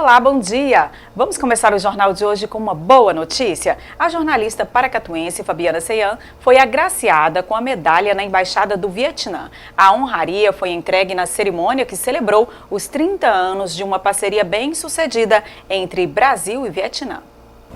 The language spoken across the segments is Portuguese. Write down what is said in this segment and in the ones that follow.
Olá, bom dia! Vamos começar o jornal de hoje com uma boa notícia. A jornalista paracatuense Fabiana Seian foi agraciada com a medalha na Embaixada do Vietnã. A honraria foi entregue na cerimônia que celebrou os 30 anos de uma parceria bem-sucedida entre Brasil e Vietnã.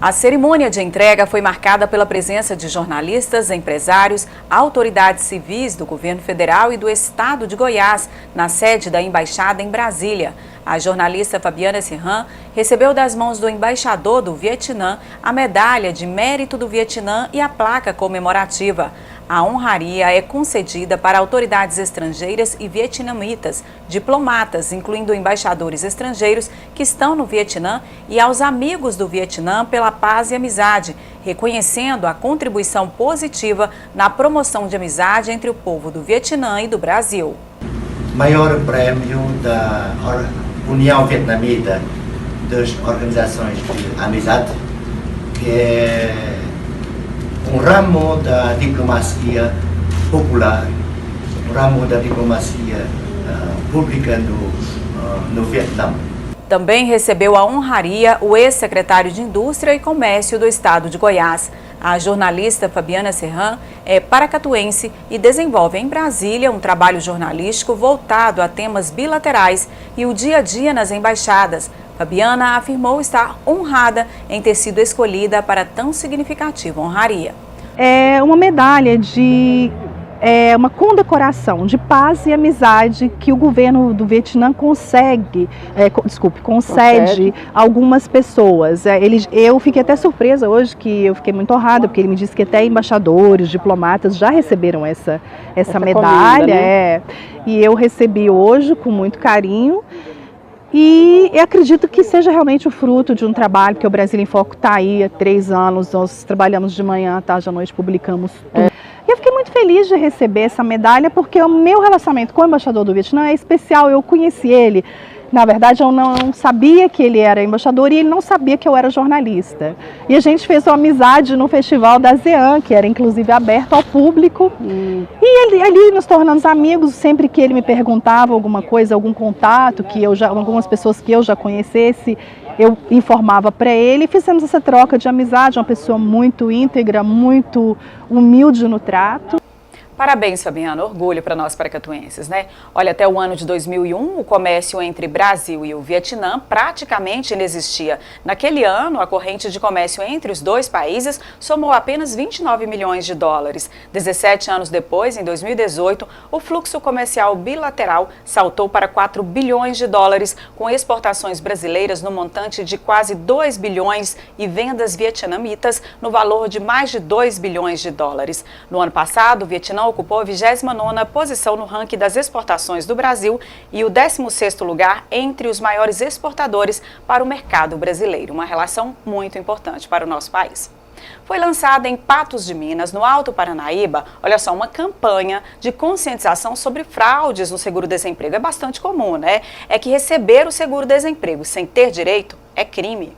A cerimônia de entrega foi marcada pela presença de jornalistas, empresários, autoridades civis do governo federal e do estado de Goiás, na sede da embaixada em Brasília. A jornalista Fabiana Seian recebeu das mãos do embaixador do Vietnã a medalha de mérito do Vietnã e a placa comemorativa. A honraria é concedida para autoridades estrangeiras e vietnamitas, diplomatas, incluindo embaixadores estrangeiros que estão no Vietnã, e aos amigos do Vietnã pela paz e amizade, reconhecendo a contribuição positiva na promoção de amizade entre o povo do Vietnã e do Brasil. Maior prêmio da União Vietnamita das Organizações de Amizade, que é um ramo da diplomacia popular, um ramo da diplomacia pública no Vietnã. Também recebeu a honraria o ex-secretário de Indústria e Comércio do estado de Goiás. A jornalista Fabiana Seian é paracatuense e desenvolve em Brasília um trabalho jornalístico voltado a temas bilaterais e o dia a dia nas embaixadas. Fabiana afirmou estar honrada em ter sido escolhida para tão significativa honraria. É uma medalha uma condecoração de paz e amizade que o governo do Vietnã concede a algumas pessoas. Eu fiquei até surpresa hoje, que eu fiquei muito honrada, porque ele me disse que até embaixadores, diplomatas já receberam essa medalha. Comida, né? E eu recebi hoje com muito carinho. E eu acredito que seja realmente o fruto de um trabalho, porque o Brasil em Foco está aí há 3 anos, nós trabalhamos de manhã, tarde à noite, publicamos tudo. E eu fiquei muito feliz de receber essa medalha, porque o meu relacionamento com o embaixador do Vietnã é especial. Eu conheci ele, na verdade eu não sabia que ele era embaixador e ele não sabia que eu era jornalista. E a gente fez uma amizade no festival da ASEAN, que era inclusive aberto ao público. E ali nos tornamos amigos, sempre que ele me perguntava alguma coisa, algum contato, algumas pessoas que eu já conhecesse, eu informava para ele e fizemos essa troca de amizade, uma pessoa muito íntegra, muito humilde no trato. Parabéns, Fabiana. Orgulho para nós paracatuenses, né? Olha, até o ano de 2001, o comércio entre Brasil e o Vietnã praticamente inexistia. Naquele ano, a corrente de comércio entre os dois países somou apenas 29 milhões de dólares. 17 anos depois, em 2018, o fluxo comercial bilateral saltou para 4 bilhões de dólares, com exportações brasileiras no montante de quase 2 bilhões e vendas vietnamitas no valor de mais de 2 bilhões de dólares. No ano passado, o Vietnã ocupou a 29ª posição no ranking das exportações do Brasil e o 16º lugar entre os maiores exportadores para o mercado brasileiro. Uma relação muito importante para o nosso país. Foi lançada em Patos de Minas, no Alto Paranaíba, olha só, uma campanha de conscientização sobre fraudes no seguro-desemprego. É bastante comum, né? É que receber o seguro-desemprego sem ter direito é crime.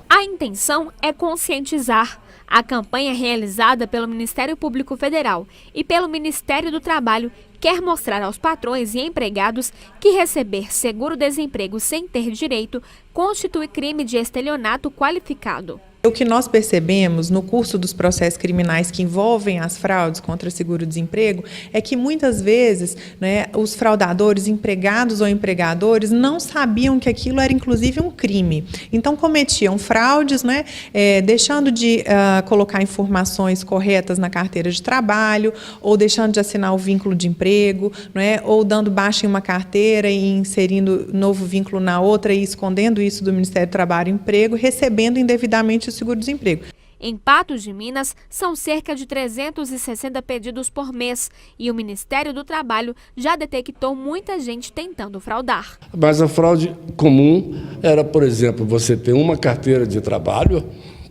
A intenção é conscientizar. A campanha realizada pelo Ministério Público Federal e pelo Ministério do Trabalho quer mostrar aos patrões e empregados que receber seguro-desemprego sem ter direito constitui crime de estelionato qualificado. O que nós percebemos no curso dos processos criminais que envolvem as fraudes contra seguro-desemprego é que muitas vezes, né, os fraudadores, empregados ou empregadores, não sabiam que aquilo era inclusive um crime. Então cometiam fraudes, né, deixando de colocar informações corretas na carteira de trabalho, ou deixando de assinar o vínculo de emprego, né, ou dando baixa em uma carteira e inserindo novo vínculo na outra e escondendo isso do Ministério do Trabalho e Emprego, recebendo indevidamente o seguro-desemprego. Em Patos de Minas, são cerca de 360 pedidos por mês e o Ministério do Trabalho já detectou muita gente tentando fraudar. Mas a fraude comum era, por exemplo, você ter uma carteira de trabalho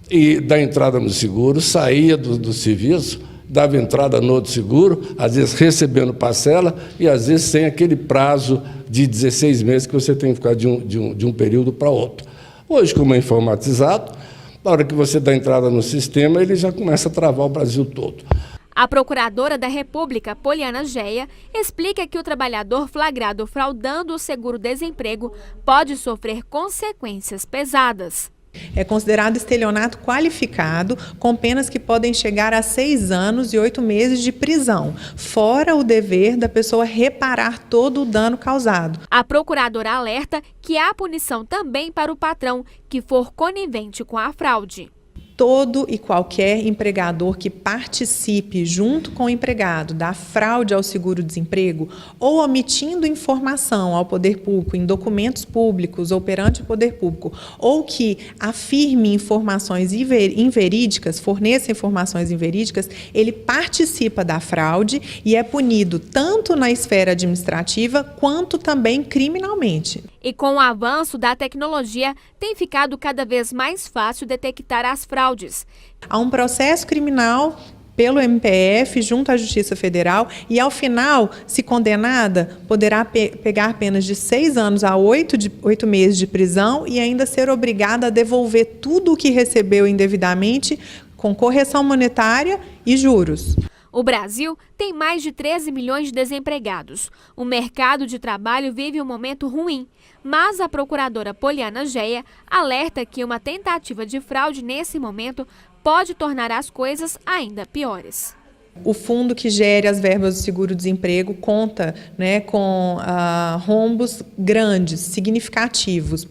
e dar entrada no seguro, saía do serviço, dava entrada no outro seguro, às vezes recebendo parcela e às vezes sem aquele prazo de 16 meses que você tem que ficar de um período para outro. Hoje, como é informatizado, na hora que você dá entrada no sistema, ele já começa a travar o Brasil todo. A procuradora da República, Poliana Geia, explica que o trabalhador flagrado fraudando o seguro-desemprego pode sofrer consequências pesadas. É considerado estelionato qualificado, com penas que podem chegar a 6 anos e 8 meses de prisão, fora o dever da pessoa reparar todo o dano causado. A procuradora alerta que há punição também para o patrão que for conivente com a fraude. Todo e qualquer empregador que participe, junto com o empregado, da fraude ao seguro-desemprego ou omitindo informação ao poder público em documentos públicos ou perante o poder público, ou que afirme informações inverídicas, forneça informações inverídicas, ele participa da fraude e é punido tanto na esfera administrativa quanto também criminalmente. E com o avanço da tecnologia, tem ficado cada vez mais fácil detectar as fraudes. Há um processo criminal pelo MPF junto à Justiça Federal e, ao final, se condenada, poderá pegar penas de 6 anos a 8 meses de prisão e ainda ser obrigada a devolver tudo o que recebeu indevidamente com correção monetária e juros. O Brasil tem mais de 13 milhões de desempregados. O mercado de trabalho vive um momento ruim, mas a procuradora Poliana Geia alerta que uma tentativa de fraude nesse momento pode tornar as coisas ainda piores. O fundo que gere as verbas do seguro-desemprego conta, com rombos grandes, significativos.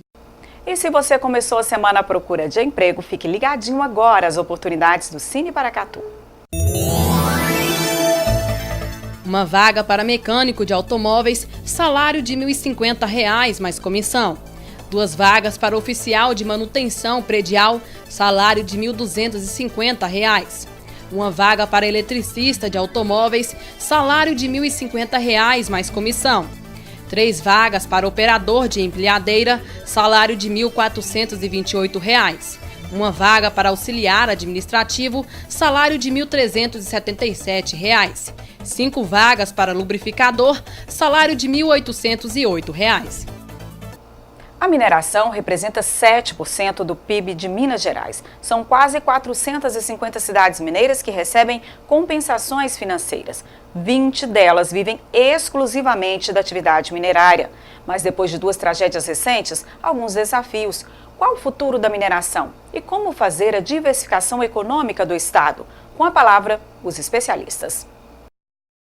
E se você começou a semana à procura de emprego, fique ligadinho agora às oportunidades do Cine Paracatu. Uma vaga para mecânico de automóveis, salário de R$ 1.050 mais comissão. 2 vagas para oficial de manutenção predial, salário de R$ 1.250. Uma vaga para eletricista de automóveis, salário de R$ 1.050 mais comissão. 3 vagas para operador de empilhadeira, salário de R$ 1.428. Uma vaga para auxiliar administrativo, salário de R$ 1.377. 5 vagas para lubrificador, salário de R$ 1.808. A mineração representa 7% do PIB de Minas Gerais. São quase 450 cidades mineiras que recebem compensações financeiras. 20 delas vivem exclusivamente da atividade minerária. Mas depois de 2 tragédias recentes, alguns desafios. Qual o futuro da mineração? E como fazer a diversificação econômica do Estado? Com a palavra, os especialistas.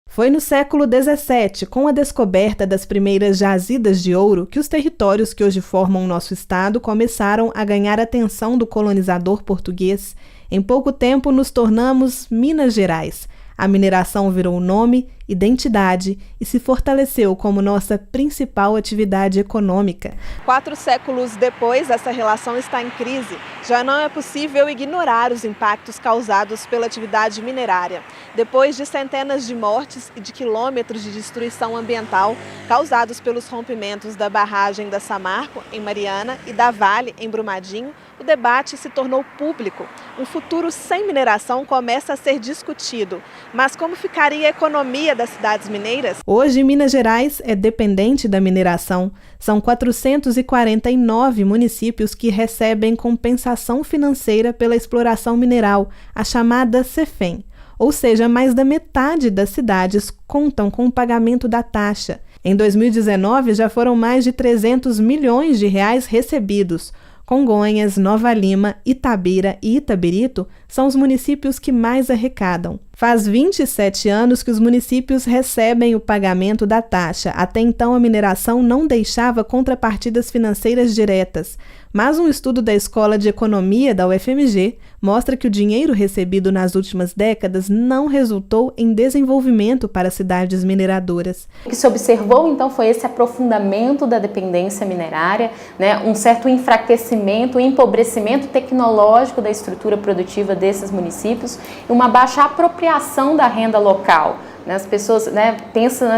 Foi no século XVII, com a descoberta das primeiras jazidas de ouro, que os territórios que hoje formam nosso estado começaram a ganhar a atenção do colonizador português. Em pouco tempo, nos tornamos Minas Gerais. A mineração virou nome, identidade e se fortaleceu como nossa principal atividade econômica. 4 séculos depois, essa relação está em crise. Já não é possível ignorar os impactos causados pela atividade minerária. Depois de centenas de mortes e de quilômetros de destruição ambiental causados pelos rompimentos da barragem da Samarco, em Mariana, e da Vale, em Brumadinho, o debate se tornou público. Um futuro sem mineração começa a ser discutido. Mas como ficaria a economia das cidades mineiras? Hoje, Minas Gerais é dependente da mineração. São 449 municípios que recebem compensação financeira pela exploração mineral, a chamada CEFEM. Ou seja, mais da metade das cidades contam com o pagamento da taxa. Em 2019, já foram mais de 300 milhões de reais recebidos. Congonhas, Nova Lima, Itabira e Itabirito são os municípios que mais arrecadam. Faz 27 anos que os municípios recebem o pagamento da taxa. Até então, a mineração não deixava contrapartidas financeiras diretas. Mas um estudo da Escola de Economia da UFMG mostra que o dinheiro recebido nas últimas décadas não resultou em desenvolvimento para cidades mineradoras. O que se observou, então, foi esse aprofundamento da dependência minerária, um certo enfraquecimento, um empobrecimento tecnológico da estrutura produtiva desses municípios e uma baixa apropriação da renda local. As pessoas pensam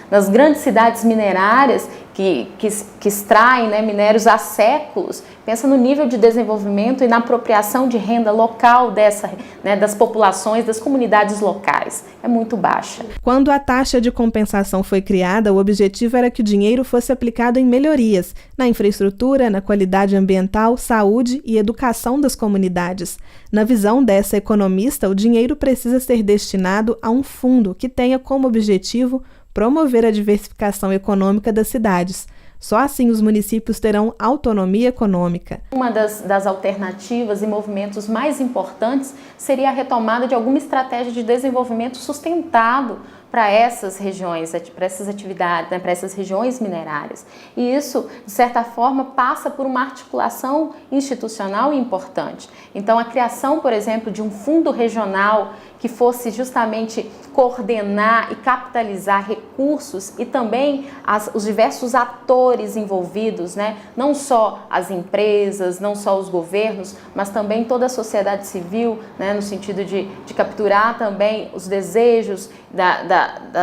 nas grandes cidades minerárias que extraem, né, minérios há séculos, pensa no nível de desenvolvimento e na apropriação de renda local das populações, das comunidades locais. É muito baixa. Quando a taxa de compensação foi criada, o objetivo era que o dinheiro fosse aplicado em melhorias, na infraestrutura, na qualidade ambiental, saúde e educação das comunidades. Na visão dessa economista, o dinheiro precisa ser destinado a um fundo que tenha como objetivo promover a diversificação econômica das cidades. Só assim os municípios terão autonomia econômica. Uma das alternativas e movimentos mais importantes seria a retomada de alguma estratégia de desenvolvimento sustentado para essas regiões, para essas atividades, né, para essas regiões minerárias. E isso, de certa forma, passa por uma articulação institucional importante. Então, a criação, por exemplo, de um fundo regional que fosse justamente coordenar e capitalizar recursos e também os diversos atores envolvidos, né? Não só as empresas, não só os governos, mas também toda a sociedade civil, né? No sentido de capturar também os desejos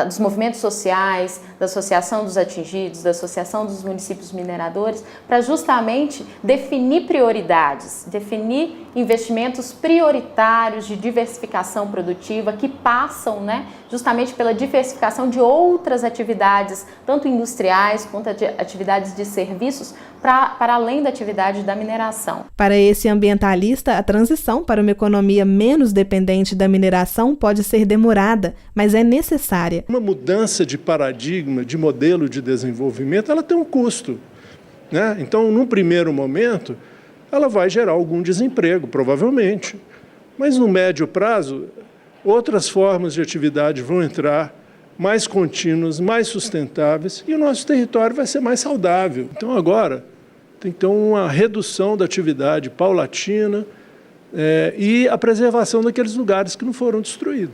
dos movimentos sociais, da Associação dos Atingidos, da Associação dos Municípios Mineradores, para justamente definir prioridades, definir investimentos prioritários de diversificação produtiva que passam, né, justamente pela diversificação de outras atividades, tanto industriais quanto atividades de serviços, para além da atividade da mineração. Para esse ambientalista, a transição para uma economia menos dependente da mineração pode ser demorada, mas é necessária. Uma mudança de paradigma, de modelo de desenvolvimento, ela tem um custo, né? Então, num primeiro momento, ela vai gerar algum desemprego, provavelmente. Mas no médio prazo, outras formas de atividade vão entrar, mais contínuas, mais sustentáveis, e o nosso território vai ser mais saudável. Então, agora, tem que ter uma redução da atividade paulatina e a preservação daqueles lugares que não foram destruídos.